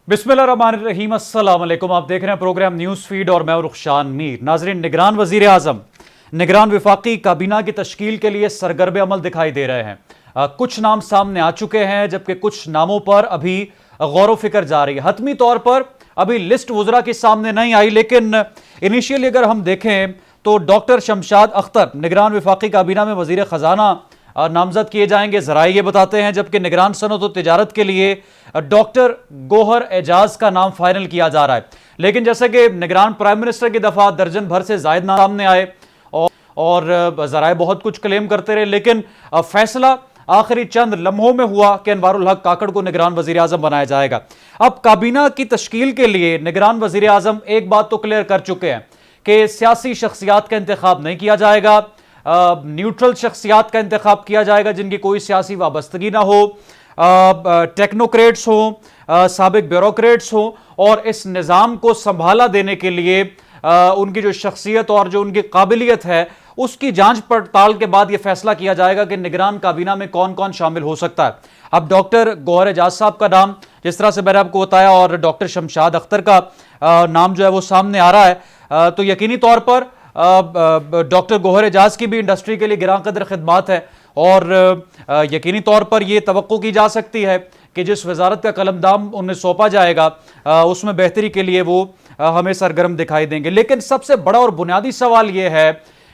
बिस्मिल्लाहिर्रहमानिर्रहीम, अस्सलाम वालेकुम। आप देख रहे हैं प्रोग्राम न्यूज़ फीड और मैं रुखशान मीर। नाजरीन, निगरान वज़ीर आज़म निगरान विफाकी काबीना की तश्कील के लिए सरगर्म अमल दिखाई दे रहे हैं। कुछ नाम सामने आ चुके हैं, जबकि कुछ नामों पर अभी गौर व फिक्र जा रही है। हतमी तौर पर अभी लिस्ट वज़रा की सामने नहीं आई, लेकिन इनिशियली अगर हम देखें तो डॉक्टर शमशाद अख्तर निगरान विफाकी काबीना में वज़ीर ख़जाना नामजद किए जाएंगे, ज़राए ये बताते हैं। जबकि निगरान सनअत और तिजारत के लिए डॉक्टर गोहर एजाज का नाम फाइनल किया जा रहा है। लेकिन जैसे कि निगरान प्राइम मिनिस्टर की दफ़ा दर्जन भर से जायद नाम सामने आए और ज़राए बहुत कुछ क्लेम करते रहे, लेकिन फैसला आखिरी चंद लम्हों में हुआ कि अनवारुल हक काकड़ को निगरान वज़ीर आज़म बनाया जाएगा। अब काबीना की तश्कील के लिए निगरान वज़ीर आज़म एक बात तो क्लियर कर चुके हैं कि सियासी शख्सियात का इंतखाब नहीं किया जाएगा, न्यूट्रल शख्सियात का इंतखाब किया जाएगा जिनकी कोई सियासी वाबस्तगी ना हो, टेक्नोक्रेट्स हो, साबिक ब्यूरोक्रेट्स हो, और इस निज़ाम को संभाला देने के लिए उनकी जो शख्सियत और जो उनकी काबिलियत है उसकी जांच पड़ताल के बाद यह फैसला किया जाएगा कि निगरान काबीना में कौन कौन शामिल हो सकता है। अब डॉक्टर गौहर एजाज साहब का नाम जिस तरह से मैंने आपको बताया और डॉक्टर शमशाद अख्तर का नाम जो है वो सामने आ रहा है, तो यकीनी तौर पर डॉक्टर गौहर एजाज की भी इंडस्ट्री के लिए गिरां कदर खिदमात है और यकीनी तौर पर यह तवक्को की जा सकती है कि जिस वजारत का कलमदाम उन्हें सौंपा जाएगा उसमें बेहतरी के लिए वो हमें सरगर्म दिखाई देंगे। लेकिन सबसे बड़ा और बुनियादी सवाल यह है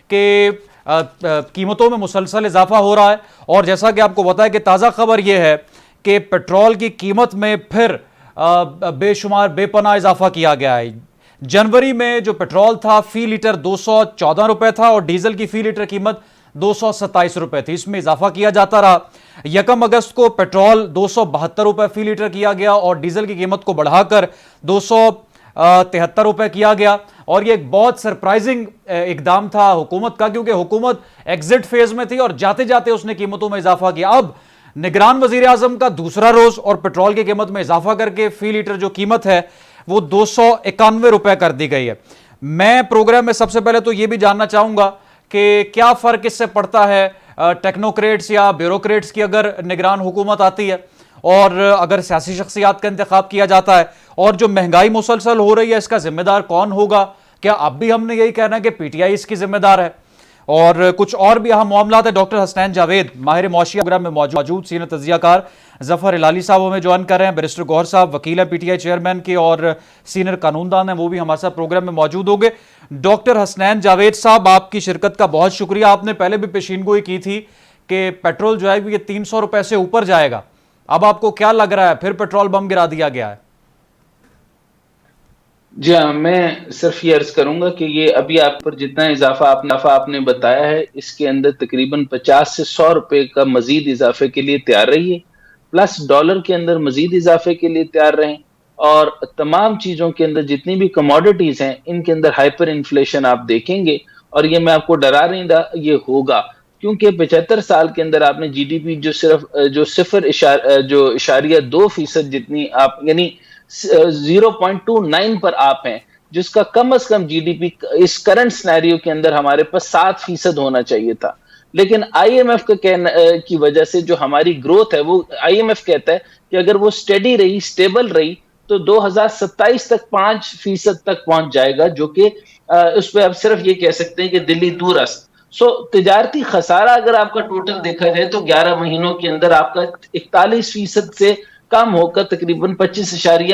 कि कीमतों में मुसलसल इजाफा हो रहा है और जैसा कि आपको बताया कि ताज़ा खबर यह है कि पेट्रोल की कीमत में फिर बेशुमार बेपनाह इजाफा किया गया है। जनवरी में जो पेट्रोल था फी लीटर 214 रुपए था और डीजल की फी लीटर कीमत 227 रुपए थी, इसमें इजाफा किया जाता रहा। 1 अगस्त को पेट्रोल 272 रुपए फी लीटर किया गया और डीजल की कीमत को बढ़ाकर 273 रुपए किया गया और यह एक बहुत सरप्राइजिंग इकदाम था हुकूमत का, क्योंकि हुकूमत एग्जिट फेज में थी और जाते जाते उसने कीमतों में इजाफा किया। अब निगरान वजीर आजम का दूसरा रोज और पेट्रोल की कीमत में इजाफा करके फी लीटर जो कीमत है वो 291 रुपए कर दी गई है। मैं प्रोग्राम में सबसे पहले तो यह भी जानना चाहूंगा कि क्या फर्क इससे पड़ता है टेक्नोक्रेट्स या ब्यूरोक्रेट्स की अगर निगरान हुकूमत आती है और अगर सियासी शख्सियात का इंतखाब किया जाता है, और जो महंगाई मुसलसल हो रही है इसका जिम्मेदार कौन होगा? क्या अब भी हमने यही कहना है कि पीटीआई इसकी जिम्मेदार है? और कुछ और भी अहम मामलात है। डॉक्टर हसनैन जावेद माहिर मौशिया प्रोग्राम में मौजूद, सीनियर तज्जियाकार जफर इलाली साहब हमें ज्वाइन कर रहे हैं, बैरिस्टर गौहर साहब वकील हैं पीटीआई चेयरमैन के और सीनियर कानूनदान हैं, वो भी हमारे साथ प्रोग्राम में मौजूद होंगे। डॉक्टर हसनैन जावेद साहब, आपकी शिरकत का बहुत शुक्रिया। आपने पहले भी पेशीनगोई की थी कि पेट्रोल जो है ये 300 रुपए से ऊपर जाएगा, अब आपको क्या लग रहा है फिर पेट्रोल बम गिरा दिया गया है? जी हाँ, मैं सिर्फ ये अर्ज करूंगा कि ये अभी आप पर जितना इजाफा आपने बताया है इसके अंदर तकरीबन 50 से 100 रुपए का मजीद इजाफे के लिए तैयार रहिए, प्लस डॉलर के अंदर मजीद इजाफे के लिए तैयार रहें और तमाम चीजों के अंदर जितनी भी कमोडिटीज हैं इनके अंदर हाइपर इन्फ्लेशन आप देखेंगे। और ये मैं आपको डरा नहीं रहा, ये होगा, क्योंकि 75 साल के अंदर आपने जीडीपी जो सिफर जो इशारिया 2% जितनी आप यानी 0.29 पर आप हैं, जिसका कम से कम जीडीपी इस करंट सिनेरियो के अंदर हमारे पास 7% होना चाहिए था। लेकिन आईएमएफ का कहना की वजह से जो हमारी ग्रोथ है वो आईएमएफ कहता है कि अगर वो स्टेडी रही, स्टेबल रही तो 2027 तक 5% तक पहुंच जाएगा, जो कि उस पर आप सिर्फ ये कह सकते हैं कि दिल्ली दूरस्त। तिजारती खसारा अगर आपका टोटल देखा जाए तो 11 महीनों के अंदर आपका 41% से कम होकर तकरीबन 25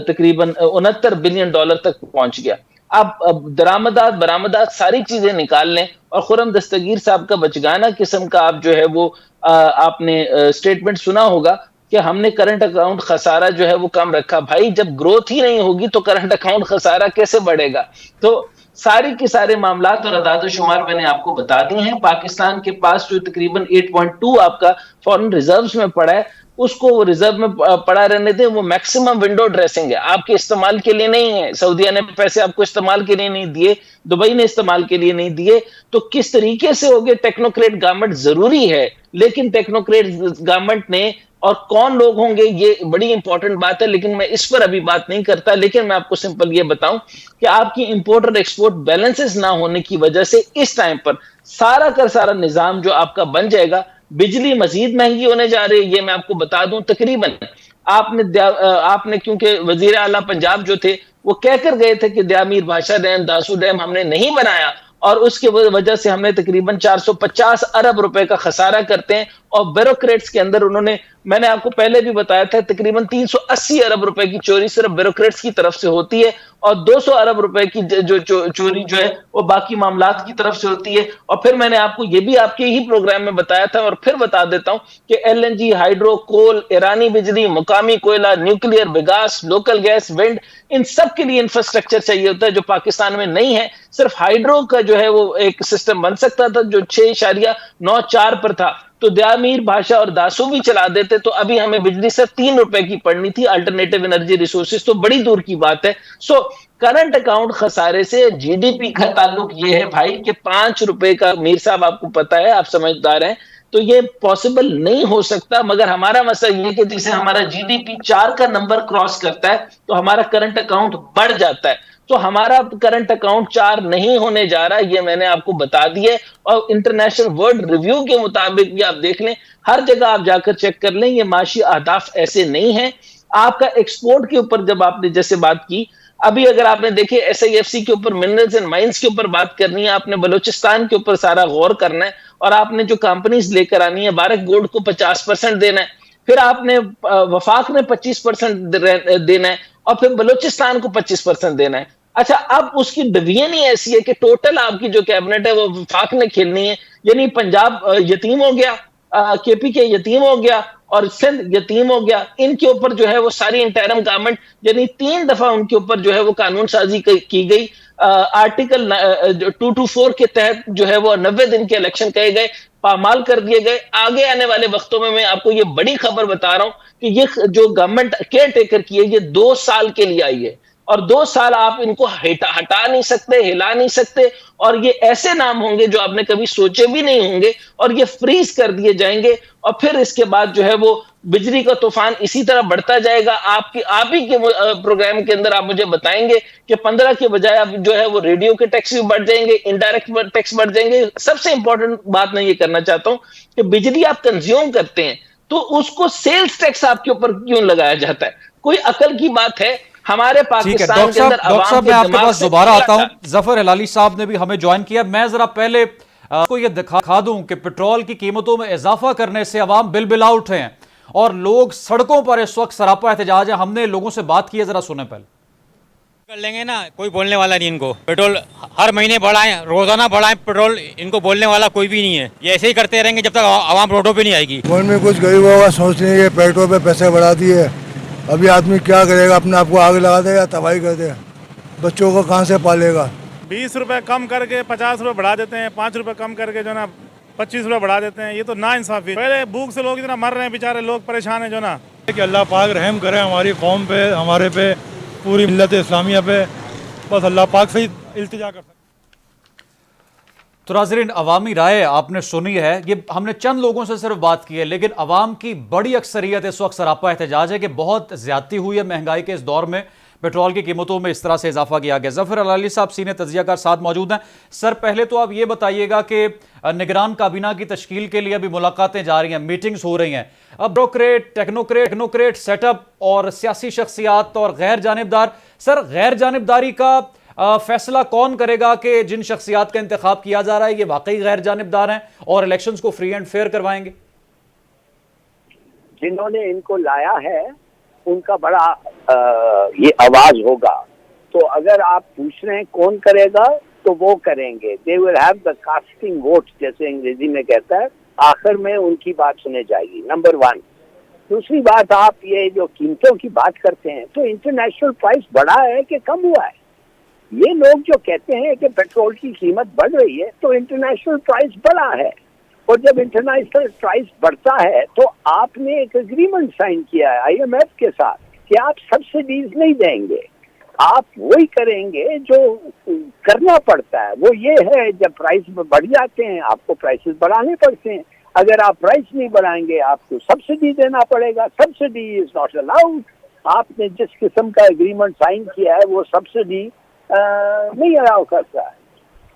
तकरीबन 69 बिलियन डॉलर तक पहुंच गया। अब दरामदात बरामदात सारी चीजें निकाल लें और खुर्रम दस्तगीर साहब का बचगाना किस्म का आप जो है वो आपने स्टेटमेंट सुना होगा कि हमने करंट अकाउंट खसारा जो है वो कम रखा। भाई, जब ग्रोथ ही नहीं होगी तो करंट अकाउंट खसारा कैसे बढ़ेगा? तो सारी के सारे मामलात और अदाद शुमार मैंने आपको बता दिए हैं। पाकिस्तान के पास जो तकरीबन 8.2 आपका फॉरेन रिजर्व्स में पड़ा है, उसको वो रिजर्व में पड़ा रहने दें। वो मैक्सिमम विंडो ड्रेसिंग है, आपके इस्तेमाल के लिए नहीं है। सऊदीया ने पैसे आपको इस्तेमाल के लिए नहीं दिए, दुबई ने इस्तेमाल के लिए नहीं दिए, तो किस तरीके से हो गए? टेक्नोक्रेट गवर्नमेंट जरूरी है, लेकिन टेक्नोक्रेट गवर्नमेंट ने और कौन लोग होंगे ये बड़ी इंपॉर्टेंट बात है, लेकिन मैं इस पर अभी बात नहीं करता। लेकिन मैं आपको सिंपल ये बताऊं कि आपकी इंपोर्ट और एक्सपोर्ट बैलेंसेस ना होने की वजह से इस टाइम पर सारा का सारा निजाम जो आपका बन जाएगा। बिजली मजीद महंगी होने जा रही है, ये मैं आपको बता दूं। तकरीबन आपने क्योंकि वजीर आला पंजाब जो थे वो कहकर गए थे कि दयामीर भाषा डैम, दासू डैम हमने नहीं बनाया, और उसके वजह से हमने तकरीबन 450 अरब रुपए का खसारा करते हैं। और ब्यूरोक्रेट्स के अंदर उन्होंने, मैंने आपको पहले भी बताया था, तकरीबन 380 अरब रुपए की चोरी सिर्फ ब्यूरोक्रेट्स की तरफ से होती है, और 200 अरब रुपए की जो चोरी जो है वो बाकी मामलात की तरफ से होती है। और फिर मैंने आपको ये भी आपके ही प्रोग्राम में बताया था, और फिर बता देता हूं कि एलएनजी, हाइड्रो, कोल, ईरानी बिजली, मुकामी कोयला, nuclear, biogas, local gas, wind, इन सब के लिए इंफ्रास्ट्रक्चर चाहिए होता है जो पाकिस्तान में नहीं है। सिर्फ हाइड्रो का जो है वो एक सिस्टम बन सकता था जो 6.94 पर था, तो दयामीर भाषा और दासू भी चला देते तो अभी हमें बिजली सिर्फ 3 रुपए की पड़नी थी। अल्टरनेटिव एनर्जी रिसोर्सेज तो बड़ी दूर की बात है। सो करंट अकाउंट खसारे से जीडीपी का ताल्लुक ये है भाई कि 5 रुपए का, मीर साहब आपको पता है, आप समझदार हैं, तो ये पॉसिबल नहीं हो सकता। मगर हमारा मसला ये कि जैसे हमारा जीडीपी 4 का नंबर क्रॉस करता है तो हमारा करंट अकाउंट बढ़ जाता है। तो हमारा करंट अकाउंट 4 नहीं होने जा रहा, ये मैंने आपको बता दिया। और इंटरनेशनल वर्ल्ड रिव्यू के मुताबिक भी आप देख लें, हर जगह आप जाकर चेक कर लें, ये माशी अहदाफ ऐसे नहीं है। आपका एक्सपोर्ट के ऊपर जब आपने जैसे बात की, अभी अगर आपने देखे एसआईएफसी के ऊपर, मिनरल्स एंड माइंस के ऊपर बात करनी है, आपने बलूचिस्तान के ऊपर सारा गौर करना है, और आपने जो कंपनीज लेकर आनी है, भारत गोल्ड को 50% देना है, फिर आपने वफाक ने 25% देना है, और फिर बलूचिस्तान को 25% देना है। अच्छा, अब उसकी डिवीजन ही ऐसी है कि टोटल आपकी जो कैबिनेट है वो वफाक ने खेलनी है, यानी पंजाब यतीम हो गया, केपी के यतीम हो गया, और सिंध यतीम हो गया। इनके ऊपर जो है वो सारी इंटरिम गवर्नमेंट, यानी 3 दफा उनके ऊपर जो है वो कानून साजी की गई। आर्टिकल 224 के तहत जो है वो 90 दिन के इलेक्शन कहे गए, पामाल कर दिए गए। आगे आने वाले वक्तों में मैं आपको ये बड़ी खबर बता रहा हूं कि ये जो गवर्नमेंट केयर टेकर की है, ये 2 साल के लिए आई है, और 2 साल आप इनको हटा नहीं सकते, हिला नहीं सकते, और ये ऐसे नाम होंगे जो आपने कभी सोचे भी नहीं होंगे, और ये फ्रीज कर दिए जाएंगे। और फिर इसके बाद जो है वो बिजली का तूफान इसी तरह बढ़ता जाएगा। आप ही के प्रोग्राम के अंदर आप मुझे बताएंगे कि 15 के बजाय अब जो है वो रेडियो के टैक्स भी बढ़ जाएंगे, इनडायरेक्ट टैक्स बढ़ जाएंगे। सबसे इंपॉर्टेंट बात मैं ये करना चाहता हूं कि बिजली आप कंज्यूम करते हैं तो उसको सेल्स टैक्स आपके ऊपर क्यों लगाया जाता है? कोई अकल की बात है? हमारे ठीक है पाकिस्तान के अंदर डॉक्टर साहब, मैं आपके पास दोबारा आता हूं। जफर हिलाली साहब ने भी हमें ज्वाइन किया। मैं जरा पहले आपको ये दिखा दूं कि पेट्रोल की कीमतों में इजाफा करने से अवाम बिलबिला उठे हैं और लोग सड़कों पर इस वक्त सरापा एहतजाज है। हमने लोगों से बात की है, जरा सुने पहले। कर लेंगे ना, कोई बोलने वाला नहीं इनको। पेट्रोल हर महीने बढ़ाएं, रोजाना बढ़ाएं पेट्रोल, इनको बोलने वाला कोई भी नहीं है। ये ऐसे ही करते रहेंगे जब तक आवाम रोडों पे नहीं आएगी। मन में कुछ गरीबों का सोच नहीं है, पेट्रोल पे पैसे बढ़ा दिए, अभी आदमी क्या करेगा? अपने आप को आग लगा देगा, तबाही कर देगा, बच्चों को कहाँ से पालेगा? 20 रुपए कम करके 50 रुपए बढ़ा देते हैं, 5 रुपए कम करके जो ना 25 रुपए बढ़ा देते हैं। ये तो ना इंसाफी। पहले भूख से लोग इतना मर रहे हैं, बेचारे लोग परेशान हैं जो ना। कि अल्लाह पाक रहम करे हमारी कौम पे, हमारे पे, पूरी मिल्लत इस्लामिया पे। बस अल्लाह पाक से ही इल्तिजा कर सकते। तो नाज़रीन, अवामी राय आपने सुनी है। ये हमने चंद लोगों से सिर्फ बात की है, लेकिन अवाम की बड़ी अक्सरियत इस वक्त सरापा एहतजाज है कि बहुत ज्यादती हुई है महंगाई के इस दौर में। पेट्रोल की कीमतों में इस तरह से इजाफा किया गया। जफर हिलाली साहब सीनियर तज्जियाकार साथ मौजूद हैं। सर, पहले तो आप ये बताइएगा कि निगरान काबीना की तश्कील के लिए अभी मुलाकातें जा रही हैं, मीटिंग्स हो रही हैं। अब ब्यूरोक्रेट, टेक्नोक्रेट सेटअप और सियासी शख्सियात और गैर जानिबदार। सर, गैर जानिबदारी का फैसला कौन करेगा कि जिन शख्सियात का इंतखाब किया जा रहा है ये वाकई गैर जानिबदार हैं और इलेक्शंस को फ्री एंड फेयर करवाएंगे? जिन्होंने इनको लाया है उनका बड़ा ये आवाज होगा। तो अगर आप पूछ रहे हैं कौन करेगा, तो वो करेंगे। They will have the casting vote, जैसे अंग्रेजी में कहता है। आखिर में उनकी बात सुने जाएगी, नंबर 1। दूसरी बात, आप ये जो कीमतों की बात करते हैं, तो इंटरनेशनल प्राइस बढ़ा है कि कम हुआ है? ये लोग जो कहते हैं कि पेट्रोल की कीमत बढ़ रही है, तो इंटरनेशनल प्राइस बढ़ा है। और जब इंटरनेशनल प्राइस बढ़ता है तो आपने एक एग्रीमेंट साइन किया है IMF के साथ कि आप सब्सिडीज नहीं देंगे, आप वही करेंगे जो करना पड़ता है। वो ये है, जब प्राइस बढ़ जाते हैं आपको प्राइसेस बढ़ाने पड़ते हैं। अगर आप प्राइस नहीं बढ़ाएंगे आपको सब्सिडी देना पड़ेगा। Subsidy is not allowed. आपने जिस किस्म का एग्रीमेंट साइन किया है वो सब्सिडी नहीं अलाउ करता है।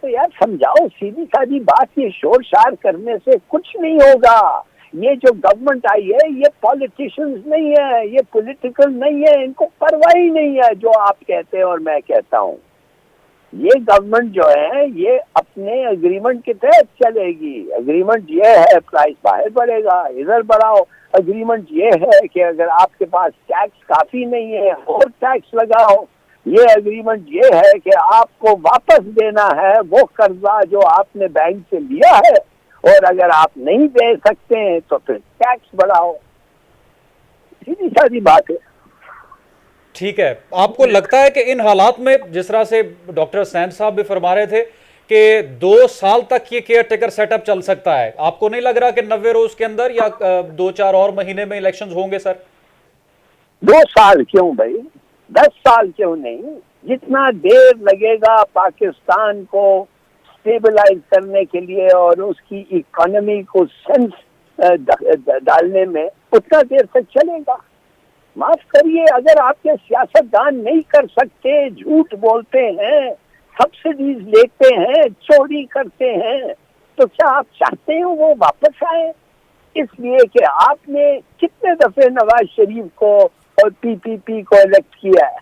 तो यार समझाओ, सीधी सादी बात, ये शोर शार करने से कुछ नहीं होगा। ये जो गवर्नमेंट आई है ये पॉलिटिशियंस नहीं है, ये पॉलिटिकल नहीं है, इनको परवाह ही नहीं है जो आप कहते हैं और मैं कहता हूँ। ये गवर्नमेंट जो है ये अपने एग्रीमेंट के तहत चलेगी। एग्रीमेंट ये है प्राइस बाहर बढ़ेगा, इधर बढ़ाओ। एग्रीमेंट ये है कि अगर आपके पास टैक्स काफी नहीं है और टैक्स लगाओ। ये एग्रीमेंट ये है कि आपको वापस देना है वो कर्जा जो आपने बैंक से लिया है, और अगर आप नहीं दे सकते हैं तो फिर टैक्स बढ़ाओ। सीधी सादी बात है। ठीक है, आपको लगता है कि इन हालात में, जिस तरह से डॉक्टर सैन साहब भी फरमा रहे थे कि 2 साल तक ये केयर टेकर सेटअप चल सकता है, आपको नहीं लग रहा कि 90 रोज के अंदर या 2-4 और महीने में इलेक्शंस होंगे सर? 2 साल क्यों भाई, 10 साल क्यों नहीं? जितना देर लगेगा पाकिस्तान को स्टेबलाइज करने के लिए और उसकी इकोनॉमी को सेंस डालने में, उतना देर तक चलेगा। माफ करिए, अगर आपके सियासतदान नहीं कर सकते, झूठ बोलते हैं, सब्सिडीज लेते हैं, चोरी करते हैं, तो क्या आप चाहते हो वो वापस आए? इसलिए कि आपने कितने दफे नवाज शरीफ को और पीपीपी को इलेक्ट किया है,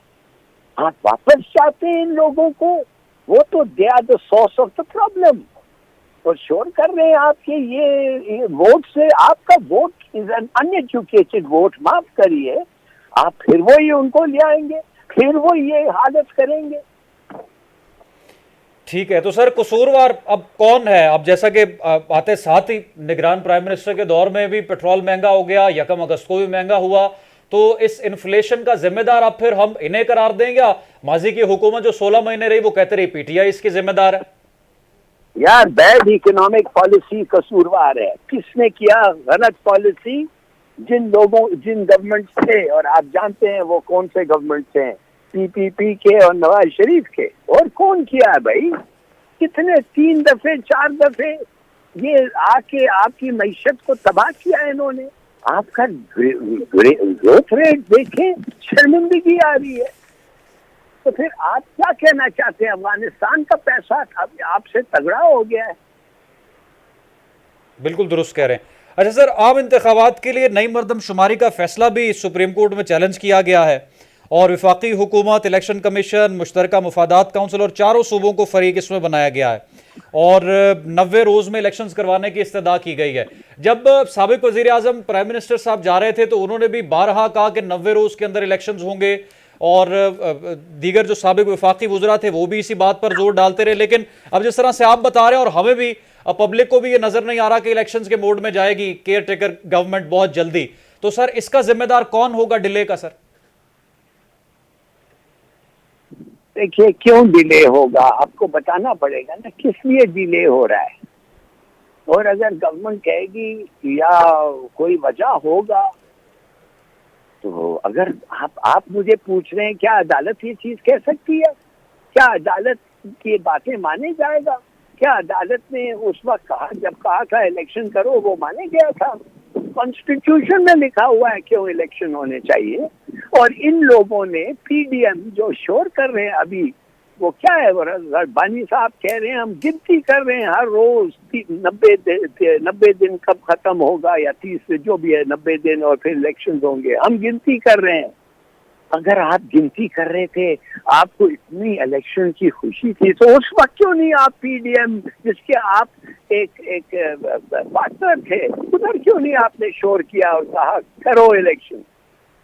आप वापस चाहते हैं इन लोगों को? वो तो they are the source of the problem. और शोर कर रहे हैं आपके ये वोट से, आपका vote is an uneducated vote. माफ करिए, आप फिर वो ही उनको ले आएंगे, फिर वो ये हालत करेंगे। ठीक है, तो सर कसूरवार अब कौन है? अब जैसा कि आते साथ ही निगरान प्राइम मिनिस्टर के दौर में भी पेट्रोल महंगा हो गया, 1 अगस्त को भी महंगा हुआ, तो इस इन्फ्लेशन का जिम्मेदार अब फिर हम इन्हें करार देंगे या माजी की हुकूमत जो 16 महीने रही वो कहते रही पीटीआई इसकी जिम्मेदार है? यार बैड इकोनॉमिक पॉलिसी कसूरवार है। किसने किया गलत पॉलिसी? जिन गवर्नमेंट थे, और आप जानते हैं वो कौन से गवर्नमेंट थे, पीपीपी के और नवाज शरीफ के। और कौन किया है भाई? कितने 3 दफे 4 दफे ये आके आपकी मईशत को तबाह किया है इन्होंने। आपका ग्रोथ रेट देखें, शर्मिंदगी आ रही है। तो फिर आप क्या कहना चाहते हैं? अफगानिस्तान का पैसा अब आपसे तगड़ा हो गया है। बिल्कुल दुरुस्त कह रहे हैं। अच्छा सर, आम इंतखाबात के लिए नई मरदमशुमारी का फैसला भी सुप्रीम कोर्ट में चैलेंज किया गया है और वफाकी हुकूमत, इलेक्शन कमीशन, मुश्तरका मुफादात काउंसिल और चारों सूबों को फरीक इसमें बनाया गया है और 90 रोज में इलेक्शंस करवाने की इस्तदा की गई है। जब साबिक वजीर आजम प्राइम मिनिस्टर साहब जा रहे थे तो उन्होंने भी बारहा कहा कि 90 रोज के अंदर इलेक्शंस होंगे और दीगर जो साबिक वफाकी वज़रा थे वो भी इसी बात पर जोर डालते रहे। लेकिन अब जिस तरह से आप बता रहे हैं और हमें भी, पब्लिक को भी ये नजर नहीं आ रहा कि इलेक्शंस के मोड में जाएगी केयर टेकर गवर्नमेंट बहुत जल्दी, तो सर इसका जिम्मेदार कौन होगा डिले का? सर देखिए, क्यों डिले होगा आपको बताना पड़ेगा ना, किस लिए डिले हो रहा है। और अगर गवर्नमेंट कहेगी या कोई वजह होगा, तो अगर आप मुझे पूछ रहे हैं क्या अदालत ये चीज कह सकती है? क्या अदालत की बातें माने जाएगा? क्या अदालत ने उस वक्त कहा, जब कहा था इलेक्शन करो, वो माने गया था? कॉन्स्टिट्यूशन में लिखा हुआ है क्यों इलेक्शन होने चाहिए। और इन लोगों ने पीडीएम जो शोर कर रहे हैं अभी, वो क्या है? बानी साहब कह रहे हैं हम गिनती कर रहे हैं हर रोज 90 दिन कब खत्म होगा, या 30 जो भी है 90 दिन, और फिर इलेक्शन होंगे, हम गिनती कर रहे हैं। अगर आप गिनती कर रहे थे, आपको इतनी इलेक्शन की खुशी थी, तो उस वक्त क्यों नहीं आप पीडीएम जिसके आप एक पार्टनर थे, उधर क्यों नहीं आपने शोर किया और कहा करो इलेक्शन?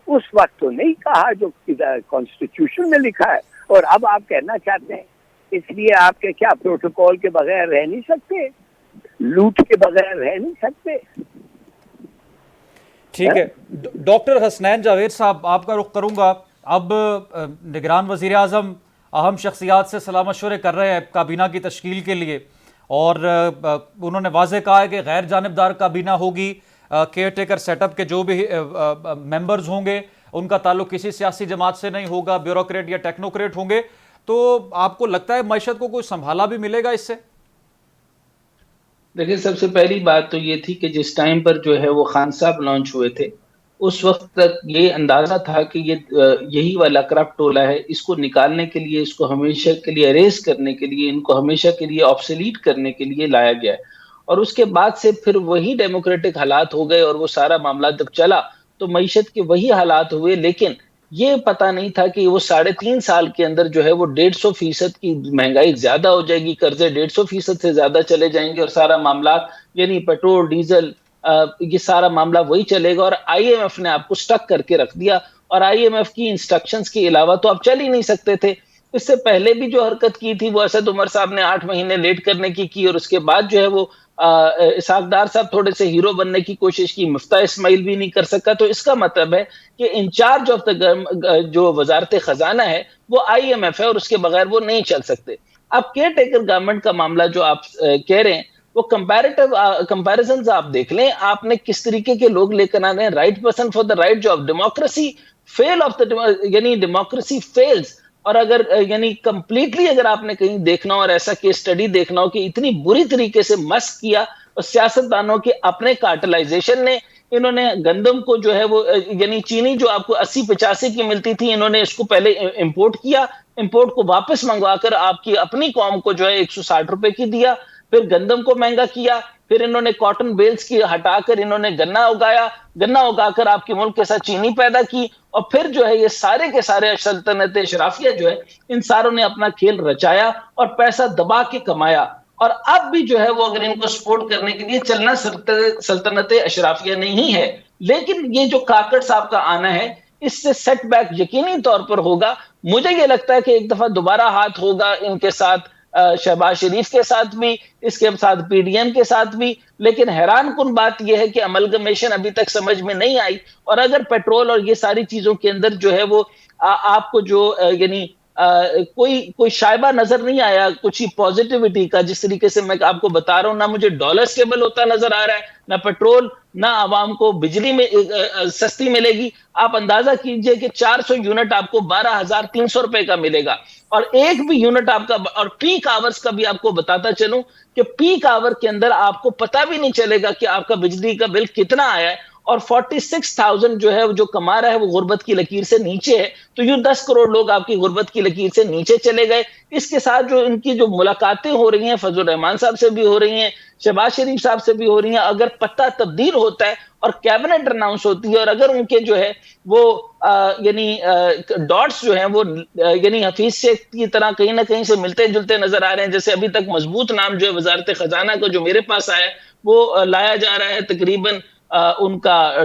उस वक्त तो नहीं कहा जो कॉन्स्टिट्यूशन में लिखा है। और अब आप कहना चाहते हैं इसलिए आपके क्या प्रोटोकॉल के बगैर रह नहीं सकते, लूट के बगैर रह नहीं सकते? ठीक है, डॉक्टर हसनैन जावेद साहब, आपका रुख करूंगा। अब निगरान वजीर आजम अहम शख्सियात से सलाह मशवरे कर रहे हैं काबीना की तश्कील के लिए और उन्होंने वाज़ेह कहा है कि गैर जानिबदार काबीना होगी। केयर टेकर सेटअप के जो भी मेंबर्स होंगे उनका ताल्लुक किसी सियासी जमात से नहीं होगा, ब्यूरोक्रेट या टेक्नोक्रेट होंगे। तो आपको लगता है मईशत को कोई संभाला भी मिलेगा इससे? देखिए, सबसे पहली बात तो ये थी कि जिस टाइम पर जो है वो खान साहब लॉन्च हुए थे, उस वक्त तक ये अंदाजा था कि ये यही वाला करप्ट टोला है, इसको निकालने के लिए, इसको हमेशा के लिए अरेस्ट करने के लिए, इनको हमेशा के लिए ऑब्सोलीट करने के लिए लाया गया है। और उसके बाद से फिर वही डेमोक्रेटिक हालात हो गए और वो सारा मामला जब चला तो मईशत के वही हालात हुए। लेकिन ये पता नहीं था कि वो 3.5 साल के अंदर जो है वो 150% की महंगाई ज्यादा हो जाएगी, कर्जे 150% से ज्यादा चले जाएंगे और सारा मामला यानी पेट्रोल डीजल ये सारा मामला वही चलेगा। और आईएमएफ ने आपको स्टक करके रख दिया और आईएमएफ की इंस्ट्रक्शंस के अलावा तो आप चल ही नहीं सकते थे। इससे पहले भी जो हरकत की थी वो असद उमर साहब ने 8 महीने लेट करने की और उसके बाद जो है वो इसहाक डार साहब थोड़े से हीरो बनने की कोशिश की, मुफ्ता इस्माइल भी नहीं कर सका। तो इसका मतलब है कि इंचार्ज ऑफ द जो वजारत खजाना है वो आईएमएफ है और उसके बगैर वो नहीं चल सकते। अब केयर टेकर गवर्नमेंट का मामला जो आप कह रहे हैं वो कंपैरिजन आप देख लें, आपने किस तरीके के लोग लेकर आने हैं। Right person for the right job, democracy fell off the यानी डेमोक्रेसी फेल्स। और अगर यानी कंप्लीटली अगर आपने कहीं देखना हो और ऐसा केस स्टडी देखना हो कि इतनी बुरी तरीके से मस्क किया और सियासतदानों के अपने कार्टलाइजेशन ने, इन्होंने गंदम को जो है वो यानी चीनी जो आपको 80-85 की मिलती थी, इन्होंने इसको पहले इंपोर्ट किया, इंपोर्ट को वापस मंगवाकर आपकी अपनी कौम को जो है 160 रुपए की दिया। फिर गंदम को महंगा किया, फिर इन्होंने कॉटन बेल्स की हटाकर इन्होंने गन्ना उगाया, गन्ना उगाकर आपके मुल्क के साथ चीनी पैदा की। और फिर जो है ये सारे के सारे सल्तनत अशराफिया जो है इन सारों ने अपना खेल रचाया और पैसा दबा के कमाया। और अब भी जो है वो अगर इनको सपोर्ट करने के लिए चलना सल्तनत अशराफिया नहीं है। लेकिन ये जो काकड़ साहब का आना है इससे सेटबैक यकीनी तौर पर होगा। मुझे ये लगता है कि एक दफा दोबारा हाथ होगा इनके साथ, शहबाज शरीफ के साथ भी, इसके साथ पीडीएम के साथ भी। लेकिन हैरान कुन बात यह है कि अमलगमेशन अभी तक समझ में नहीं आई। और अगर पेट्रोल और ये सारी चीजों के अंदर जो है वो आपको जो यानी कोई शायबा नजर नहीं आया कुछ ही पॉजिटिविटी का, जिस तरीके से मैं आपको बता रहा हूं, ना मुझे डॉलर स्टेबल होता नजर आ रहा है, ना पेट्रोल, ना आवाम को बिजली में सस्ती मिलेगी। आप अंदाजा कीजिए कि 400 यूनिट आपको 12,300 रुपए का मिलेगा और एक भी यूनिट आपका, और पीक आवर्स का भी आपको बताता चलूं कि पीक आवर के अंदर आपको पता भी नहीं चलेगा कि आपका बिजली का बिल कितना आया है। और 46,000 जो है जो कमा रहा है वो गुर्बत की लकीर से नीचे है। तो यूं 10 करोड़ लोग आपकी गुर्बत की लकीर से नीचे चले गए। इसके साथ जो इनकी जो मुलाकातें हो रही हैं फजल रहमान साहब से भी हो रही हैं, शहबाज शरीफ साहब से भी हो रही हैं, अगर पत्ता तब्दील होता है और कैबिनेट अनाउंस होती है और अगर उनके जो है वो यानी डॉट्स जो हैं वो यानी हफीज शेख की तरह कहीं ना कहीं से मिलते जुलते नजर आ रहे हैं। जैसे अभी तक मजबूत नाम जो है वजारत खजाना का जो मेरे पास आया वो लाया जा रहा है तकरीबन उनका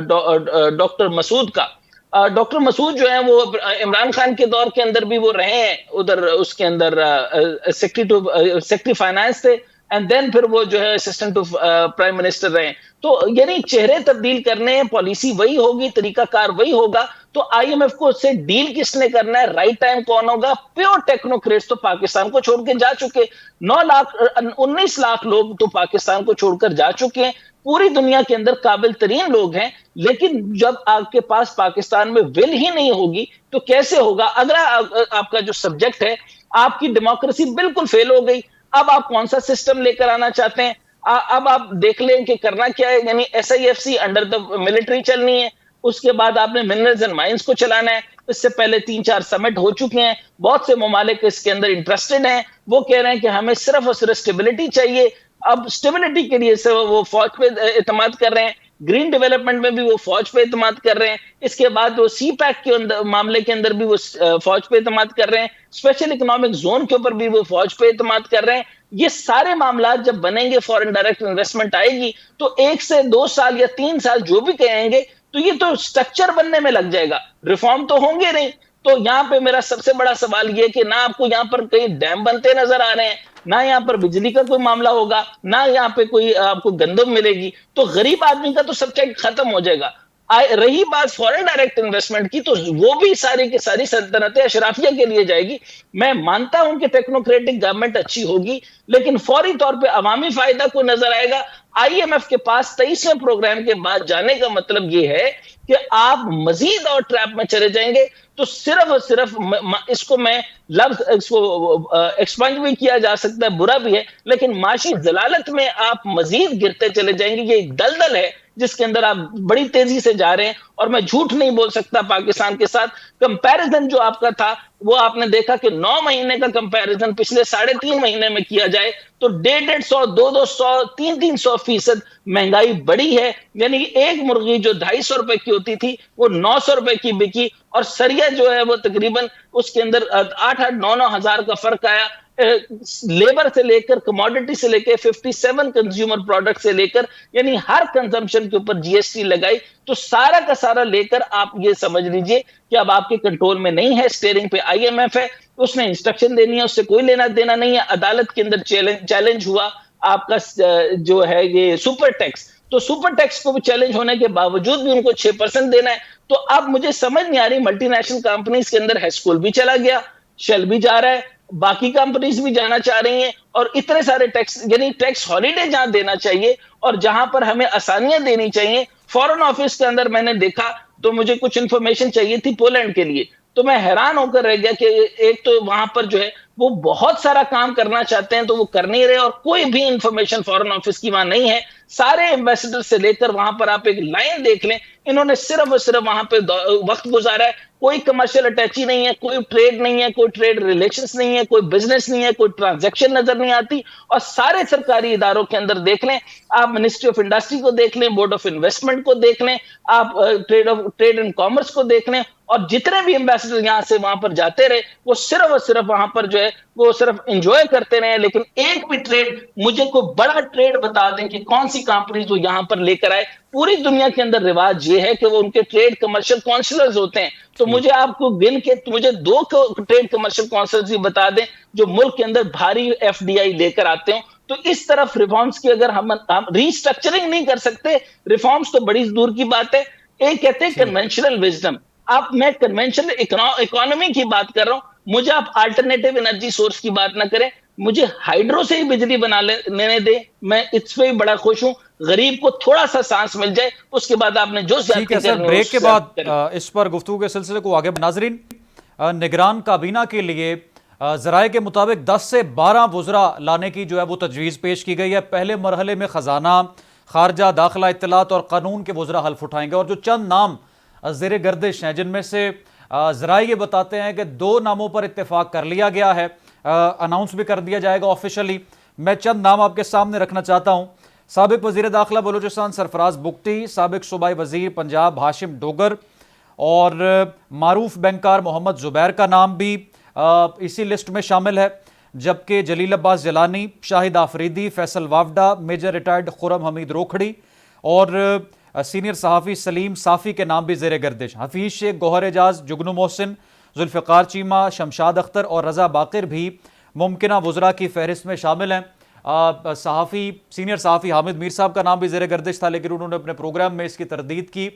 डॉक्टर मसूद का। डॉक्टर मसूद जो है वो इमरान खान के दौर के अंदर भी वो रहे हैं, उधर उसके अंदर सेक्रेटरी फाइनेंस थे एंड देन फिर वो जो है असिस्टेंट टू प्राइम मिनिस्टर रहे। तो यानी चेहरे तब्दील करने हैं, पॉलिसी वही होगी, तरीकाकार वही होगा। तो आईएमएफ को उससे डील किसने करना है, राइट टाइम कौन होगा? प्योर टेक्नोक्रेट्स तो पाकिस्तान को छोड़ के जा चुके, 19 लाख लोग तो पाकिस्तान को छोड़कर जा चुके हैं। पूरी दुनिया के अंदर काबिल तरीन लोग हैं, लेकिन जब आपके पास पाकिस्तान में विल ही नहीं होगी तो कैसे होगा? अगर आपका जो सब्जेक्ट है, आपकी डेमोक्रेसी बिल्कुल फेल हो गई, अब आप कौन सा सिस्टम लेकर आना चाहते हैं? अब आप देख लें कि करना क्या है। यानी SIFC अंडर द मिलिट्री चलनी है, उसके बाद आपने मिनरल्स एंड माइंस को चलाना है। इससे पहले 3-4 समिट हो चुके हैं, बहुत से ममालिक इसके अंदर इंटरेस्टेड हैं। वो कह रहे हैं कि हमें सिर्फ और सिर्फ स्टेबिलिटी चाहिए। अब स्टेबिलिटी के लिए से वो फौज पे एतमाद कर रहे हैं, ग्रीन डेवलपमेंट में भी वो फौज पे एतमाद कर रहे हैं। इसके बाद वो CPEC के अंदर मामले के अंदर भी वो फौज पे एतमाद कर रहे हैं, स्पेशल इकोनॉमिक जोन के ऊपर भी वो फौज पे एतमाद कर रहे हैं। ये सारे मामला जब बनेंगे, फॉरेन डायरेक्ट इन्वेस्टमेंट आएगी, तो 1 से 2 साल या 3 साल जो भी कहेंगे तो ये तो स्ट्रक्चर बनने में लग जाएगा, रिफॉर्म तो होंगे नहीं। तो यहाँ पे मेरा सबसे बड़ा सवाल ये कि ना आपको यहाँ पर कहीं डैम बनते नजर आ रहे हैं, ना यहाँ पर बिजली का कोई मामला होगा, ना यहाँ पे कोई आपको गंदम मिलेगी। तो गरीब आदमी का तो सब्जेक्ट खत्म हो जाएगा। रही बात फॉरेन डायरेक्ट इन्वेस्टमेंट की, तो वो भी सारी की सारी सल्तनतें अशराफिया के लिए जाएगी। मैं मानता हूं कि टेक्नोक्रेटिक गवर्नमेंट अच्छी होगी, लेकिन फौरी तौर पे अवामी फायदा को नजर आएगा। IMF के पास 23वें प्रोग्राम के बाद जाने का मतलब ये है कि आप मजीद और ट्रैप में चले जाएंगे। तो सिर्फ और सिर्फ इसको मैं लफ्ज इसको एक्सपंज भी किया जा सकता है, बुरा भी है, लेकिन माशी जलालत में आप मजीद गिरते चले जाएंगे। ये एक दलदल है जिसके अंदर आप बड़ी तेजी से जा रहे हैं। और मैं झूठ नहीं बोल सकता, पाकिस्तान के साथ कंपैरिजन जो आपका था वो आपने देखा कि 9 महीने का कंपैरिजन पिछले 3.5 महीने में किया जाए तो 150, 200, 300% महंगाई बढ़ी है। यानी एक मुर्गी जो 250 रुपए की होती थी वो 900 रुपए की बिकी, और सरिया जो है वो तकरीबन उसके अंदर 8-8, 9-9 हजार का फर्क आया। लेबर से लेकर, कमोडिटी से लेकर, 57 कंज्यूमर प्रोडक्ट से लेकर, यानी हर कंजम्पशन के ऊपर जीएसटी लगाई। तो सारा का सारा लेकर आप ये समझ लीजिए कि अब आपके कंट्रोल में नहीं है, स्टीयरिंग पे आईएमएफ है, उसने इंस्ट्रक्शन देनी है, उससे कोई लेना देना नहीं है। अदालत के अंदर चैलेंज हुआ आपका जो है ये सुपर टैक्स, तो सुपर टैक्स को भी चैलेंज होने के बावजूद भी उनको 6% देना है। तो अब मुझे समझ नहीं आ रही, मल्टीनेशनल कंपनीज के अंदर हैस्कूल भी चला गया, शेल भी जा रहा है, बाकी कंपनीज भी जाना चाह रही हैं, और इतने सारे टैक्स, यानी टैक्स हॉलीडे जहां देना चाहिए और जहां पर हमें आसानियां देनी चाहिए। फॉरेन ऑफिस के अंदर मैंने देखा तो मुझे कुछ इंफॉर्मेशन चाहिए थी पोलैंड के लिए, तो मैं हैरान होकर रह गया कि एक तो वहां पर जो है वो बहुत सारा काम करना चाहते हैं तो वो कर नहीं रहे, और कोई भी इंफॉर्मेशन फॉरेन ऑफिस की वहां नहीं है। सारे एम्बेसडर से लेकर वहां पर आप एक लाइन देख लें, इन्होंने सिर्फ और सिर्फ वहां पे वक्त गुजारा है। कोई कमर्शियल अटैची नहीं है, कोई ट्रेड नहीं है, कोई ट्रेड रिलेशंस नहीं है, कोई बिजनेस नहीं है, कोई ट्रांजैक्शन नजर नहीं आती। और सारे सरकारी इदारों के अंदर देख लें, आप मिनिस्ट्री ऑफ इंडस्ट्री को देख लें, बोर्ड ऑफ इन्वेस्टमेंट को देख लें, आप ट्रेड एंड कॉमर्स को देख लें, और जितने भी एम्बेसडर यहां से वहां पर जाते रहे वो सिर्फ और सिर्फ वहां पर जो है वो सिर्फ एंजॉय करते रहे। लेकिन एक भी ट्रेड, मुझे कोई बड़ा ट्रेड बता दें कि कौन सी कंपनी जो यहां पर लेकर आए। पूरी दुनिया के अंदर रिवाज ये है कि वो उनके ट्रेड कमर्शियल काउंसलर्स होते हैं, तो मुझे आपको गिन के मुझे 2 ट्रेड कमर्शियल काउंसलर्स ही बता दें जो मुल्क के अंदर भारी एफडीआई लेकर आते हो। तो इस तरफ रिफॉर्म्स की अगर हम रीस्ट्रक्चरिंग नहीं कर सकते, रिफॉर्म्स तो बड़ी दूर की बात है। एक कहते हैं कन्वेंशनल विजडम, आप, मैं कन्वेंशनल इकोनॉमी की बात कर रहा हूं, मुझे आप अल्टरनेटिव एनर्जी सोर्स की बात ना करें, मुझे हाइड्रो से ही बिजली बना लेने दे, मैं इस पे भी बड़ा खुश हूं। गरीब को थोड़ा सा सांस मिल जाए, उसके बाद आपने जो ठीक है सर, ब्रेक के बाद इस पर गुफ्तगू के सिलसिले को आगे। नाजरीन, निगरान काबीना के लिए ज़राए के मुताबिक 10 से 12 वुज़रा लाने की जो है वो तजवीज़ पेश की गई है। पहले मरहले में ख़जाना, खारजा, दाखिला, इत्तलात और कानून के वुज़रा हल्फ उठाएंगे, और जो चंद नाम ज़ेर गर्दिश हैं जिनमें से ज़राए ये बताते हैं कि 2 नामों पर इत्तेफाक कर लिया गया है, अनाउंस भी कर दिया जाएगा ऑफिशियली। मैं चंद नाम आपके सामने रखना चाहता हूँ। साबिक वज़ीर दाखिला बलूचिस्तान सरफराज बुगटी, साबिक सूबाई वज़ीर पंजाब हाशिम डोगर, और मारूफ बैंकार मोहम्मद ज़ुबैर का नाम भी इसी लिस्ट में शामिल है। जबकि जलील अब्बास जलानी, शाहिद आफरीदी, फैसल वावडा, मेजर रिटायर्ड खुरम हमीद रोखड़ी और सीनियर सहाफ़ी सलीम साफ़ी के नाम भी ज़ेर गर्दिश। हफीज़ शेख, गौहर एजाज, जुगनू मोहसिन, जुल्फ़िकार चीमा, शमशाद अख्तर और रज़ा बाक़िर भी मुमकिना वुज़रा की फहरिस्त में शामिल हैं। सहाफ़ी, सीनियर सहाफ़ी हामिद मीर साहब का नाम भी ज़ेर गर्दिश था, लेकिन उन्होंने अपने प्रोग्राम में इसकी तरदीद की।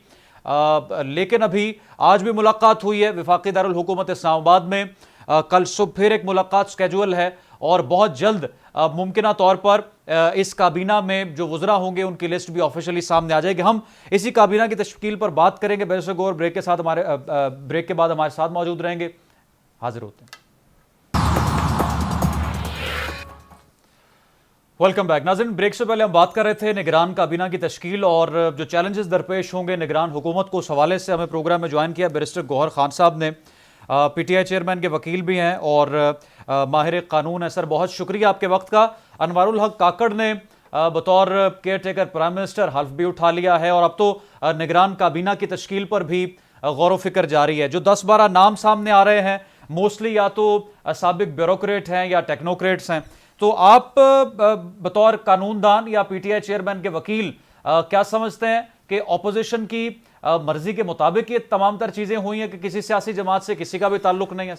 लेकिन अभी आज भी मुलाकात हुई है वफाकी दारुल हुकूमत इस्लामाबाद में। कल सुबह फिर एक मुलाकात स्केजुअल है, और बहुत जल्द मुमकिना तौर पर इस काबीना में जो वुज़रा होंगे उनकी लिस्ट भी ऑफिशियली सामने आ जाएगी। हम इसी काबीना की तश्कील पर बात करेंगे। बैरिस्टर गौहर ब्रेक के साथ ब्रेक के बाद हमारे साथ मौजूद रहेंगे। हाजिर होते हैं। Welcome back. नाज़रीन, ब्रेक से पहले हम बात कर रहे थे निगरान काबीना की तश्कील और जो चैलेंजेस दरपेश होंगे निगरान हुकूमत को। उस हवाले से हमें प्रोग्राम में ज्वाइन किया बैरिस्टर गौहर खान साहब ने, पीटीआई चेयरमैन के वकील भी हैं और माहिर कानून है। सर, बहुत शुक्रिया आपके वक्त का। अनवारुल हक काकड़ ने बतौर केयर टेकर प्राइम मिनिस्टर हल्फ भी उठा लिया है, और अब तो निगरान काबीना की तश्कील पर भी गौर फिक्र जारी है। जो 10-12 नाम सामने आ रहे हैं मोस्टली या तो साबिक ब्यूरोक्रेट हैं या टेक्नोक्रेट्स हैं, तो आप बतौर कानूनदान या पीटीआई चेयरमैन के वकील क्या समझते हैं कि ऑपोजिशन की मर्जी के मुताबिक ये तमाम तर चीजें हुई हैं कि किसी सियासी जमात से किसी का भी ताल्लुक नहीं है?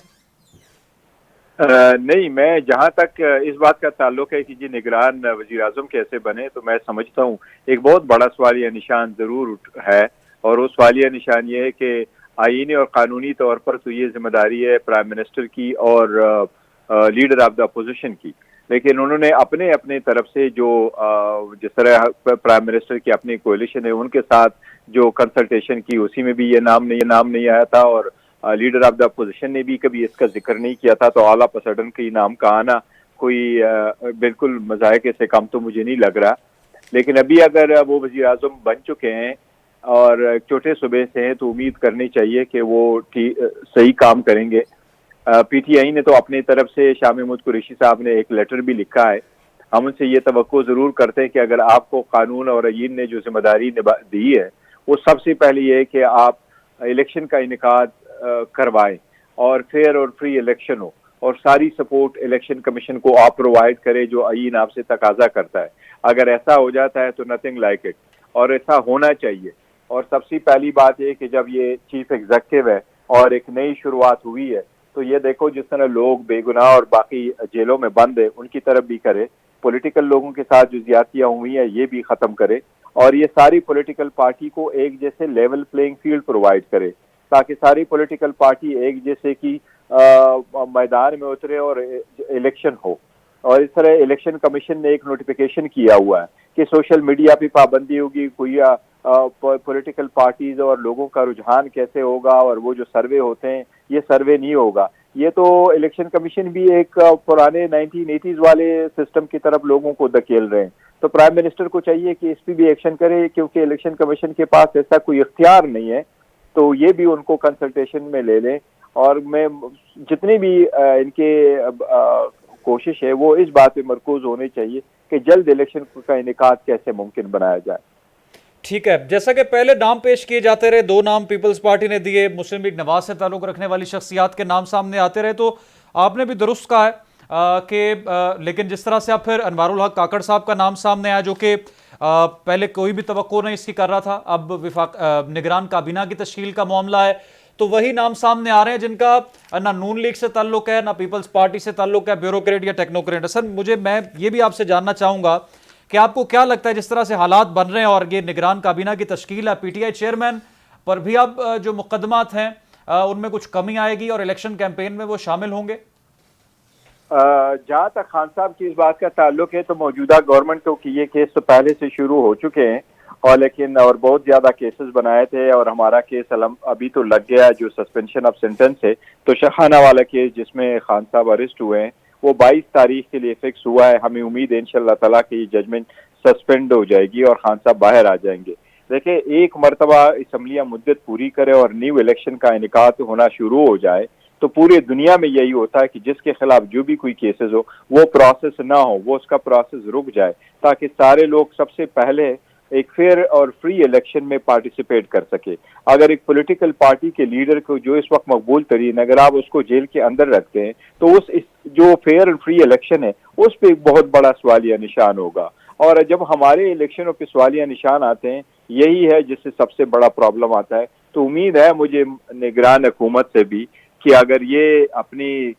नहीं, मैं जहां तक इस बात का ताल्लुक है कि जी निगरान वजीर आजम कैसे बने, तो मैं समझता हूँ एक बहुत बड़ा सवालिया निशान जरूर है, और वो सवालिया निशान ये है कि आईनी और कानूनी तौर पर तो ये जिम्मेदारी है प्राइम मिनिस्टर की और लीडर ऑफ द अपोजिशन की, लेकिन उन्होंने अपने अपने तरफ से जो जिस तरह प्राइम मिनिस्टर की अपनी कोalition है उनके साथ जो कंसल्टेशन की, उसी में भी ये नाम नहीं आया था, और लीडर ऑफ द अपोजिशन ने भी कभी इसका जिक्र नहीं किया था। तो आला पसडन के नाम का आना कोई बिल्कुल मजायके से कम तो मुझे नहीं लग रहा। लेकिन अभी अगर वो वजीर आजम बन चुके हैं और छोटे सूबे से हैं, तो उम्मीद करनी चाहिए कि वो सही काम करेंगे। पीटीआई ने तो अपनी तरफ से शाह महमूद कुरैशी साहब ने एक लेटर भी लिखा है। हम उनसे ये तवक्को जरूर करते हैं कि अगर आपको कानून और आईन ने जो जिम्मेदारी दी है, वो सबसे पहले ये है कि आप इलेक्शन का इनेकाद करवाएं और फेयर और फ्री इलेक्शन हो, और सारी सपोर्ट इलेक्शन कमीशन को आप प्रोवाइड करें जो आईन आपसे तकाजा करता है। अगर ऐसा हो जाता है तो नथिंग लाइक इट, और ऐसा होना चाहिए। और सबसे पहली बात यह कि जब ये चीफ एग्जीक्यूटिव है और एक नई शुरुआत हुई है, तो ये देखो जिस तरह लोग बेगुनाह और बाकी जेलों में बंद है उनकी तरफ भी करे, पॉलिटिकल लोगों के साथ जो ज्यादतियां हुई हैं ये भी खत्म करे, और ये सारी पॉलिटिकल पार्टी को एक जैसे लेवल प्लेइंग फील्ड प्रोवाइड करे, ताकि सारी पॉलिटिकल पार्टी एक जैसे की मैदान में उतरे और इलेक्शन हो। और इस तरह इलेक्शन कमीशन ने एक नोटिफिकेशन किया हुआ है कि सोशल मीडिया पे पाबंदी होगी, कोई पॉलिटिकल पार्टीज और लोगों का रुझान कैसे होगा, और वो जो सर्वे होते हैं ये सर्वे नहीं होगा। ये तो इलेक्शन कमीशन भी एक पुराने 1980s वाले सिस्टम की तरफ लोगों को धकेल रहे हैं। तो प्राइम मिनिस्टर को चाहिए कि इस पर भी एक्शन करे, क्योंकि इलेक्शन कमीशन के पास ऐसा कोई इख्तियार नहीं है। तो ये भी उनको कंसल्टेशन में ले लें, और मैं जितनी भी इनके कोशिश है वो इस बात पे मरकूज होनी चाहिए कि जल्द इलेक्शन का इनेकाद कैसे मुमकिन बनाया जाए। ठीक है, जैसा कि पहले नाम पेश किए जाते रहे, 2 नाम पीपल्स पार्टी ने दिए, मुस्लिम लीग नवाज से ताल्लुक रखने वाली शख्सियात के नाम सामने आते रहे, तो आपने भी दुरुस्त कहा है कि लेकिन जिस तरह से अब फिर अनवारुल हक काकड़ साहब का नाम सामने आया, जो कि पहले कोई भी तवक्को नहीं इसकी कर रहा था, अब निगरान काबीना की तश्कील का मामला है, तो वही नाम सामने आ रहे हैं जिनका ना नून लीग से ताल्लुक है, ना पीपल्स पार्टी से ताल्लुक है, ब्यूरोक्रेट या टेक्नोक्रेट। सर मैं ये भी आपसे जानना चाहूंगा कि आपको क्या लगता है जिस तरह से हालात बन रहे हैं और ये निगरान काबीना की तश्कील है, पीटीआई चेयरमैन पर भी अब जो मुकदमात हैं उनमें कुछ कमी आएगी और इलेक्शन कैंपेन में वो शामिल होंगे? जहाँ तक खान साहब की इस बात का ताल्लुक है, तो मौजूदा गवर्नमेंट को कि ये केस तो पहले से शुरू हो चुके हैं, और लेकिन और बहुत ज्यादा केसेस बनाए थे, और हमारा केस अभी तो लग गया जो सस्पेंशन ऑफ सेंटेंस है। तो शहाना वाला केस जिसमें खान साहब अरेस्ट हुए हैं वो 22 तारीख के लिए फिक्स हुआ है। हमें उम्मीद है इंशाल्लाह ताला कि ये जजमेंट सस्पेंड हो जाएगी और खान साहब बाहर आ जाएंगे। देखिए, एक मरतबा असम्बलियाँ मुद्दत पूरी करे और न्यू इलेक्शन का इनेकाद होना शुरू हो जाए, तो पूरी दुनिया में यही होता है कि जिसके खिलाफ जो भी कोई केसेस हो वो प्रोसेस ना हो, वो उसका प्रोसेस रुक जाए, ताकि सारे लोग सबसे पहले एक फेयर और फ्री इलेक्शन में पार्टिसिपेट कर सके। अगर एक पॉलिटिकल पार्टी के लीडर को जो इस वक्त मकबूल तरीन, अगर आप उसको जेल के अंदर रखते हैं, तो उस जो फेयर एंड फ्री इलेक्शन है उस पर एक बहुत बड़ा सवालिया निशान होगा। और जब हमारे इलेक्शनों पे सवालिया निशान आते हैं, यही है जिससे सबसे बड़ा प्रॉब्लम आता है। तो उम्मीद है मुझे निगरान हुकूमत से भी कि अगर ये अपनी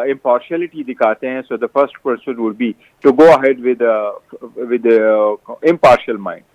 impartiality दिखाते हैं, so the first person would be to go ahead with impartial mind।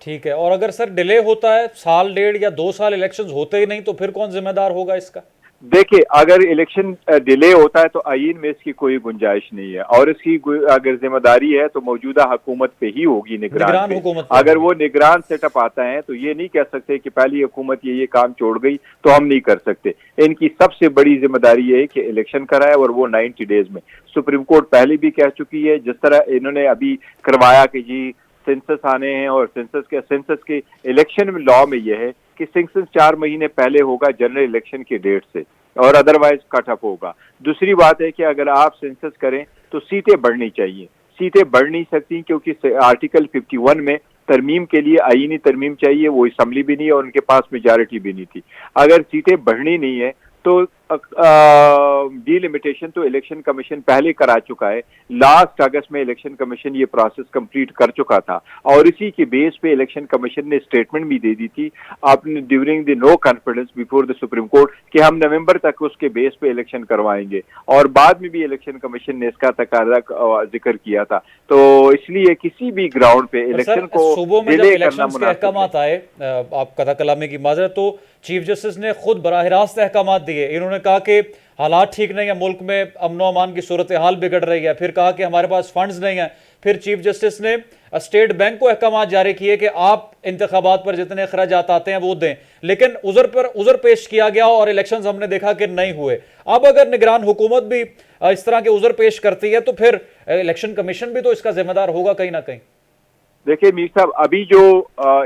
ठीक है, और अगर सर डिले होता है, साल 1.5 या 2 साल इलेक्शंस होते ही नहीं, तो फिर कौन जिम्मेदार होगा इसका? देखिए, अगर इलेक्शन डिले होता है तो आईन में इसकी कोई गुंजाइश नहीं है, और इसकी अगर जिम्मेदारी है तो मौजूदा हुकूमत पे ही होगी, निगरान हुकूमत। अगर वो निगरान सेटअप आता है तो ये नहीं कह सकते कि पहली हुकूमत ये काम छोड़ गई तो हम नहीं कर सकते। इनकी सबसे बड़ी जिम्मेदारी ये है कि इलेक्शन कराए, और वो 90 डेज में। सुप्रीम कोर्ट पहले भी कह चुकी है, जिस तरह इन्होंने अभी करवाया कि जी सेंसस आने हैं, और सेंसस के इलेक्शन लॉ में यह है कि सेंसस 4 महीने पहले होगा जनरल इलेक्शन की डेट से, और अदरवाइज कट अप होगा। दूसरी बात है कि अगर आप सेंसस करें तो सीटें बढ़नी चाहिए। सीटें बढ़ नहीं सकती क्योंककि आर्टिकल 51 में तरमीम के लिए आईनी तरमीम चाहिए, वो असम्बली भी नहीं है और उनके पास मेजॉरिटी भी नहीं थी। अगर सीटें बढ़नी नहीं है तो डिलिमिटेशन तो इलेक्शन कमीशन पहले करा चुका है। लास्ट अगस्त में इलेक्शन कमीशन ये प्रोसेस कंप्लीट कर चुका था, और इसी के बेस पे इलेक्शन कमीशन ने स्टेटमेंट भी दे दी थी आपने during the no confidence before the Supreme Court कि हम नवंबर तक उसके बेस पे इलेक्शन करवाएंगे, और बाद में भी इलेक्शन कमीशन ने इसका तकाजा जिक्र किया था। तो इसलिए किसी भी ग्राउंड पे इलेक्शन को डिले करना मुनासिब है। आए आप कथा कलामी की माजरत, तो चीफ जस्टिस ने खुद बराह रास्त अहकाम दिए। इन्होंने कहा कि हालात ठीक नहीं है, मुल्क में अमनो अमान की सूरत हाल बिगड़ रही है, फिर कहा कि हमारे पास फंड्स नहीं है। फिर चीफ जस्टिस ने स्टेट बैंक को अहकाम जारी किए कि आप इंतखाबात पर जितने खर्चात आते हैं वो दें, लेकिन उज़र पेश किया गया और इलेक्शंस हमने देखा कि नहीं हुए। अब अगर निगरान हुकूमत भी इस तरह के उज़र पेश करती है तो फिर इलेक्शन कमीशन भी तो इसका जिम्मेदार होगा कहीं ना कहीं। देखिए मीर साहब, अभी जो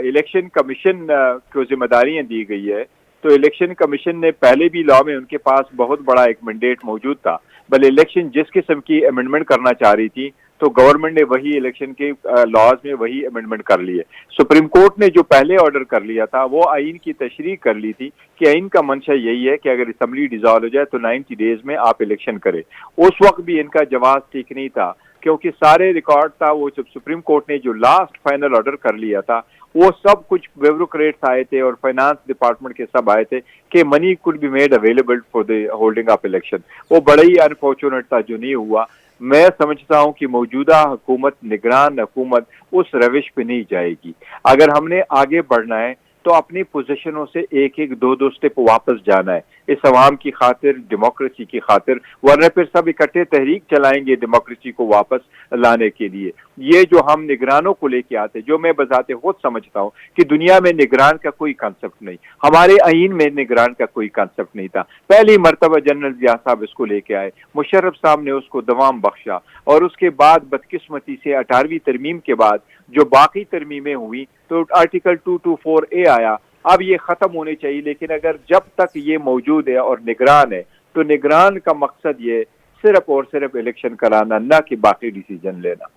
इलेक्शन कमीशन को जिम्मेदारियां दी गई है, तो इलेक्शन कमीशन ने पहले भी लॉ में उनके पास बहुत बड़ा एक मैंडेट मौजूद था, बल इलेक्शन जिस किस्म की अमेंडमेंट करना चाह रही थी तो गवर्नमेंट ने वही इलेक्शन के लॉज में वही अमेंडमेंट कर लिए। सुप्रीम कोर्ट ने जो पहले ऑर्डर कर लिया था वो आइन की तशरीह कर ली थी कि आइन का मंशा यही है कि अगर असम्बली डिसॉल्व हो जाए तो 90 डेज में आप इलेक्शन करें। उस वक्त भी इनका जवाब ठीक नहीं था क्योंकि सारे रिकॉर्ड था, वो जब सुप्रीम कोर्ट ने जो लास्ट फाइनल ऑर्डर कर लिया था वो सब कुछ ब्यूरोक्रेट्स आए थे और फाइनेंस डिपार्टमेंट के सब आए थे कि money could be made available for the holding of election. वो बड़ा ही अनफॉर्चुनेट था जो नहीं हुआ। मैं समझता हूं कि मौजूदा हुकूमत, निगरान हुकूमत उस रविश पे नहीं जाएगी। अगर हमने आगे बढ़ना है तो अपनी पोजीशनों से एक एक दो दो स्टेप वापस जाना है, इस अवाम की खातिर, डेमोक्रेसी की खातिर, वरना फिर सब इकट्ठे तहरीक चलाएंगे डेमोक्रेसी को वापस लाने के लिए। ये जो हम निगरानों को लेके आते, जो मैं बजाते खुद समझता हूँ कि दुनिया में निगरान का कोई कंसेप्ट नहीं, हमारे आइन में निगरान का कोई कंसेप्ट नहीं था। पहली मरतबा जनरल जिया साहब इसको लेके आए, मुशर्रफ साहब ने उसको दवाम बख्शा और उसके बाद बदकिस्मती से 18वीं तरमीम के बाद जो बाकी तरमीमें हुई तो आर्टिकल 224A आया। अब ये खत्म होने चाहिए, लेकिन अगर जब तक ये मौजूद है और निगरान है तो निगरान का मकसद ये सिर्फ और सिर्फ इलेक्शन कराना, ना कि बाकी डिसीजन लेना।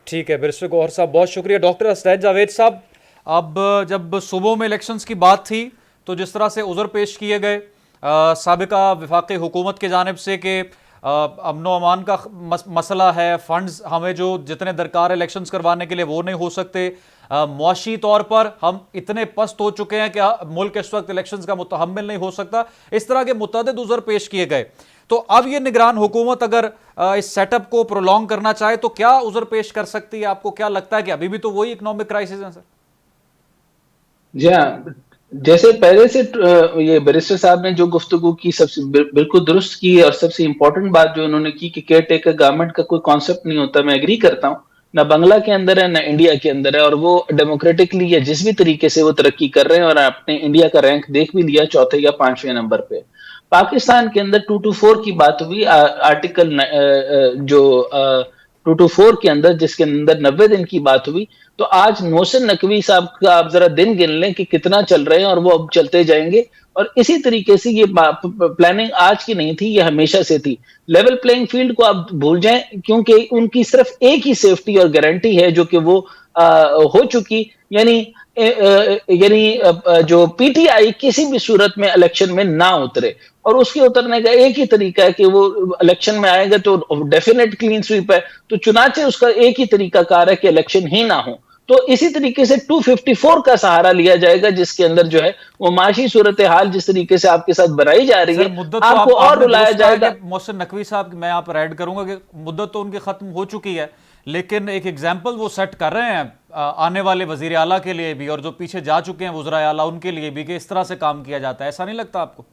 ठीक है बैरिस्टर गौहर साहब, बहुत शुक्रिया। डॉक्टर असद जावेद साहब, अब जब सूबों में इलेक्शंस की बात थी तो जिस तरह से उज़र पेश किए गए साबिका वफाकी हुकूमत की जानिब से कि अमन व अमान का मसला है, फंड्स हमें जो जितने दरकार इलेक्शंस करवाने के लिए वो नहीं हो सकते, मुआशी तौर पर हम इतने पस्त हो चुके हैं कि मुल्क इस वक्त इलेक्शंस का मुतहम्मिल नहीं हो सकता, इस तरह के मुतअद्दिद उज़र पेश किए गए। तो अब ये निगरान हुकूमत अगर इस सेटअप को प्रोलॉन्ग करना चाहे तो क्या उज़र पेश कर सकती है? आपको क्या लगता है कि अभी भी तो वही इकोनॉमिक क्राइसिस है सर? जी हाँ, जैसे पहले से ये बैरिस्टर साहब ने जो गुफ्तगू की सबसे बिल्कुल दुरुस्त की, और सबसे इम्पोर्टेंट बात जो उन्होंने की कि केयर टेकर गवर्नमेंट का कोई कॉन्सेप्ट नहीं होता, मैं एग्री करता हूँ। ना बांग्ला के अंदर है ना इंडिया के अंदर है, और वो डेमोक्रेटिकली या जिस भी तरीके से वो तरक्की कर रहे हैं, और आपने इंडिया का रैंक देख भी लिया, चौथे या पांचवें नंबर पे। पाकिस्तान के अंदर 224 की बात हुई, आर्टिकल जो 224 के अंदर, जिसके अंदर 90 दिन की बात हुई, तो आज मोहसिन नकवी साहब का आप जरा दिन गिन लें कि कितना चल रहे हैं, और वो अब चलते जाएंगे। और इसी तरीके से ये प्लानिंग आज की नहीं थी, ये हमेशा से थी। लेवल प्लेइंग फील्ड को आप भूल जाएं, क्योंकि उनकी सिर्फ एक ही सेफ्टी और गारंटी है जो कि वो हो चुकी, यानी जो पीटीआई किसी भी सूरत में इलेक्शन में ना उतरे, और उसके उतरने का एक ही तरीका है कि वो इलेक्शन में आएगा तो डेफिनेट क्लीन स्वीप है, तो चुनाचे उसका एक ही तरीका कार है कि इलेक्शन ही ना हो। तो इसी तरीके से 254 का सहारा लिया जाएगा, जिसके अंदर जो है वो माशी सूरत हाल जिस तरीके से आपके साथ बनाई जा रही है, आपको और रुलाया जाएगा। मोहसिन नकवी साहब, मैं यहाँ पर ऐड करूंगा कि मुद्दत तो उनकी खत्म हो चुकी है, लेकिन एक एग्जाम्पल वो सेट कर रहे हैं आने वाले वजीर आला के लिए भी, और जो पीछे जा चुके हैं वज़राए आला उनके लिए भी, कि इस तरह से काम किया जाता है। ऐसा नहीं लगता आपको?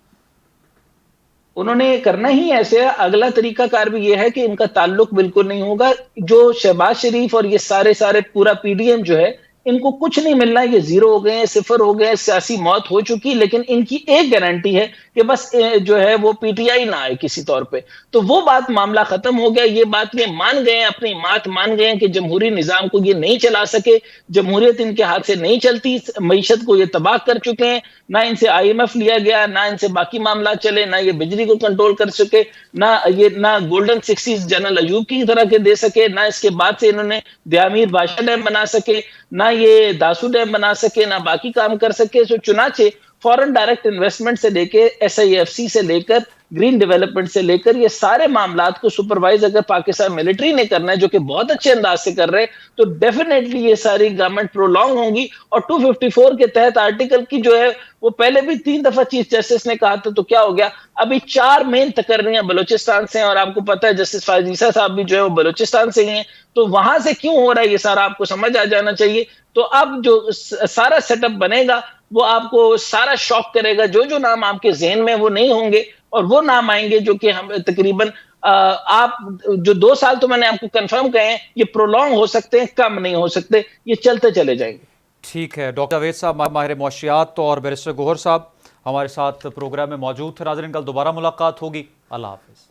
उन्होंने करना ही ऐसे है। अगला तरीका कार भी ये है कि इनका ताल्लुक बिल्कुल नहीं होगा, जो शहबाज शरीफ और ये सारे पूरा पीडीएम जो है, इनको कुछ नहीं मिलना, ये जीरो हो गए, सिफर हो गए, सियासी मौत हो चुकी। लेकिन इनकी एक गारंटी है कि बस जो है वो पीटीआई ना आए किसी तौर पे, तो वो बात मामला खत्म हो गया। ये बात ये मान गए, अपनी बात मान गए कि जमहूरी निजाम को ये नहीं चला सके, जमहूरियत इनके हाथ से नहीं चलती, मईशत को ये तबाह कर चुके हैं। ना इनसे IMF लिया गया, ना इनसे बाकी मामला चले, ना ये बिजली को कंट्रोल कर सके, ना गोल्डन 60s जनरल अयूब की तरह के दे सके, ना इसके बाद से इन्होंने दयामीर बादशाह डैम बना सके, ना ये दासू डैम बना सके, ना बाकी काम कर सके। सो चुनाचे फॉरेन डायरेक्ट इन्वेस्टमेंट से लेके SIFC से लेकर ग्रीन डेवलपमेंट से लेकर ये सारे मामलात को सुपरवाइज अगर पाकिस्तान मिलिट्री ने करना है, जो कि बहुत अच्छे अंदाज से कर रहे हैं, तो डेफिनेटली ये सारी गवर्नमेंट प्रोलॉन्ग होंगी। और 254 के तहत आर्टिकल की जो है वो पहले भी 3 दफा चीफ जस्टिस ने कहा था, तो क्या हो गया, अभी 4 मेन तकर्रियां बलोचिस्तान से हैं, और आपको पता है जस्टिस फायजीसा साहब भी जो है वो बलोचिस्तान से ही हैं, तो वहां से क्यों हो रहा है ये सारा आपको समझ आ जाना चाहिए। तो अब जो सारा सेटअप बनेगा वो आपको सारा शॉक करेगा, जो नाम आपके जहन में वो नहीं होंगे, और वो नाम आएंगे जो कि हम तकरीबन आप जो 2 साल तो मैंने आपको कंफर्म कहे हैं, ये प्रोलॉन्ग हो सकते हैं, कम नहीं हो सकते, ये चलते चले जाएंगे। ठीक है, डॉक्टर जावेद साहब माहिर मुआशियात और बैरिस्टर गौहर साहब हमारे साथ प्रोग्राम में मौजूद थे। नाज़रीन, कल दोबारा मुलाकात होगी। अल्लाह हाफिज़।